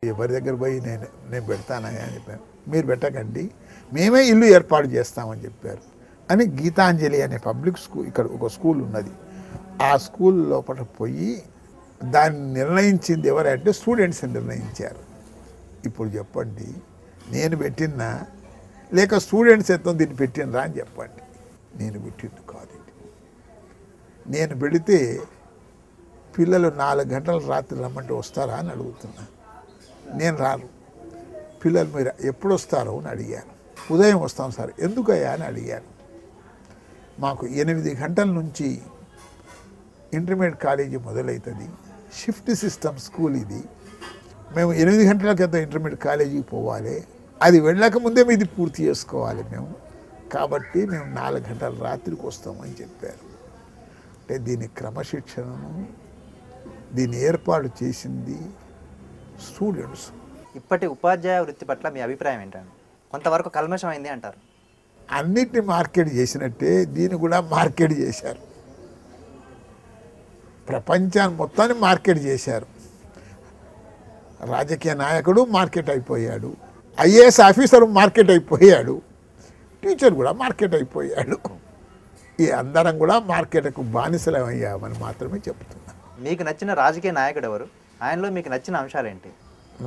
ఎవరి దగ్గర పోయి నేను పెడతానని చెప్పాను. మీరు పెట్టకండి, మేమే ఇల్లు ఏర్పాటు చేస్తామని చెప్పారు అని గీతాంజలి అనే పబ్లిక్ స్కూల్, ఇక్కడ ఒక స్కూల్ ఉన్నది, ఆ స్కూల్ లోపల పోయి దాన్ని నిర్ణయించింది ఎవరంటే స్టూడెంట్స్ నిర్ణయించారు. ఇప్పుడు చెప్పండి, నేను పెట్టినా లేక స్టూడెంట్స్ ఎంతో దీన్ని పెట్టినరా అని చెప్పండి. నేను పెట్టింది కాదు ఇది. నేను పెడితే పిల్లలు 4 గంటల రాత్రి రమ్మంటే వస్తారా అని అడుగుతున్నా. నేను రాను. పిల్లలు మీరు ఎప్పుడు వస్తారో అని అడిగాను. ఉదయం వస్తాం సార్. ఎందుకయ్యా అని అడిగాను. మాకు 8 గంటల నుంచి ఇంటర్మీడియట్ కాలేజీ మొదలవుతుంది, షిఫ్ట్ సిస్టమ్ స్కూల్ ఇది. మేము 8 గంటల క్రితం ఇంటర్మీడియట్ కాలేజీకి పోవాలి, అది వెళ్ళక ముందే ఇది పూర్తి చేసుకోవాలి మేము, కాబట్టి మేము 4 గంటల రాత్రికి వస్తామని చెప్పారు. అంటే దీని క్రమశిక్షణను, దీన్ని ఏర్పాటు చేసింది స్టూడెంట్స్. ఇప్పటి ఉపాధ్యాయ వృత్తి పట్ల మీ అభిప్రాయం ఏంటండి? కొంతవరకు కల్మషం అయింది అంటారు. అన్నిటిని మార్కెట్ చేసినట్టే దీన్ని కూడా మార్కెట్ చేశారు. ప్రపంచాన్ని మొత్తాన్ని మార్కెట్ చేశారు. రాజకీయ నాయకుడు మార్కెట్ అయిపోయాడు, ఐఏఎస్ ఆఫీసర్ మార్కెట్ అయిపోయాడు, టీచర్ కూడా మార్కెట్ అయిపోయాడు. ఈ అందరం కూడా మార్కెట్కు బానిసలమయ్యామని మాత్రమే చెప్తున్నా. మీకు నచ్చిన రాజకీయ నాయకుడు ఎవరు? ఆయనలో మీకు నచ్చిన అంశాలు ఏంటి?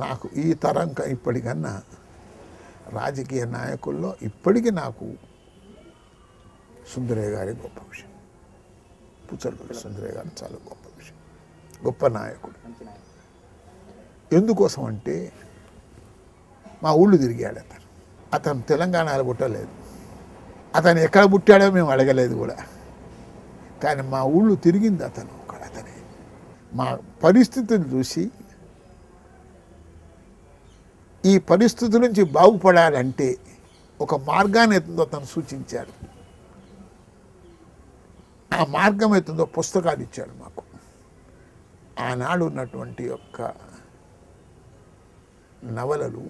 నాకు ఈ తరం ఇప్పటికన్నా రాజకీయ నాయకుల్లో ఇప్పటికీ నాకు సుందరయ్య గారి గొప్ప విషయం. పుచ్చలపల్లి సుందరయ్య గారు చాలా గొప్ప విషయం, గొప్ప నాయకుడు. ఎందుకోసం అంటే మా ఊళ్ళు తిరిగాడు అతను. అతను తెలంగాణలో పుట్టలేదు, అతను ఎక్కడ పుట్టాడో మేము అడగలేదు కూడా, కానీ మా ఊళ్ళు తిరిగింది అతను. అతనే మా పరిస్థితులు చూసి ఈ పరిస్థితుల నుంచి బాగుపడాలంటే ఒక మార్గాన్ని ఎత్తుందో అతను సూచించాడు. ఆ మార్గం ఎత్తుందో పుస్తకాలు ఇచ్చాడు మాకు. ఆనాడు ఉన్నటువంటి యొక్క నవలలు,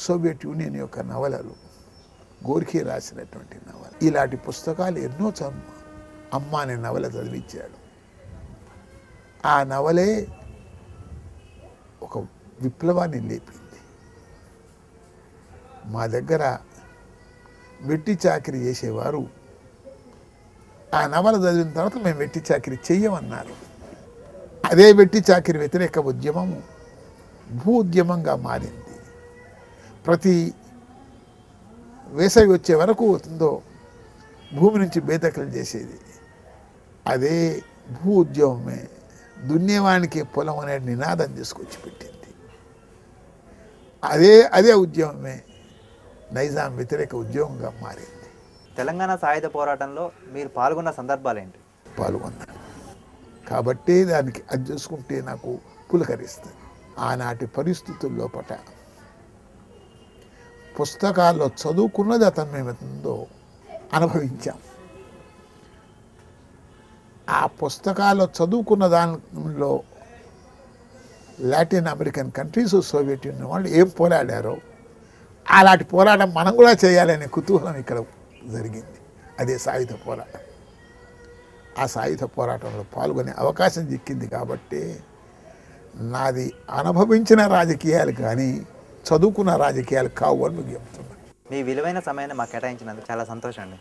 సోవియట్ యూనియన్ యొక్క నవలలు, గోర్ఖీ రాసినటువంటి నవల, ఇలాంటి పుస్తకాలు ఎన్నో అమ్మ అనే నవల చదివించాడు. ఆ నవలే ఒక విప్లవాన్ని లేపింది. మా దగ్గర వెట్టి చాకిరి చేసేవారు ఆ నవల చదివిన తర్వాత మేము వెట్టి చాకిరి చెయ్యమన్నారు. అదే వెట్టి చాకిరి వ్యతిరేక ఉద్యమము భూ ఉద్యమంగా మారింది. ప్రతి వేసవి వచ్చే వరకు అవుతుందో భూమి నుంచి బేదకలు చేసేది అదే భూ ఉద్యమమే. దున్నేవానికి పొలం అనే నినాదం తీసుకొచ్చి పెట్టింది. అదే ఉద్యమమే నైజాం వ్యతిరేక ఉద్యమంగా మారింది. తెలంగాణ సాయుధ పోరాటంలో మీరు పాల్గొన్న సందర్భాలు ఏంటి? పాల్గొన్నాను కాబట్టి దానికి అది చూసుకుంటే నాకు పులకరిస్తుంది. ఆనాటి పరిస్థితుల్లో పుస్తకాల్లో చదువుకున్నది అతను మేమెంతో అనుభవించాం. ఆ పుస్తకాల్లో చదువుకున్న దానిలో Latin American countries, Soviet union వాళ్ళు ఏం పోరాడారో అలాంటి పోరాటం మనం కూడా చేయాలనే కుతూహలం ఇక్కడ జరిగింది. అదే సాయుధ పోరాటం. ఆ సాయుధ పోరాటంలో పాల్గొనే అవకాశం చిక్కింది కాబట్టి నాది అనుభవించిన రాజకీయాలు కానీ చదువుకున్న రాజకీయాలు కావు అని మీకు చెప్తున్నాను. మీ విలువైన సమయాన్ని మాకు కేటాయించినందుకు చాలా సంతోషం అండి.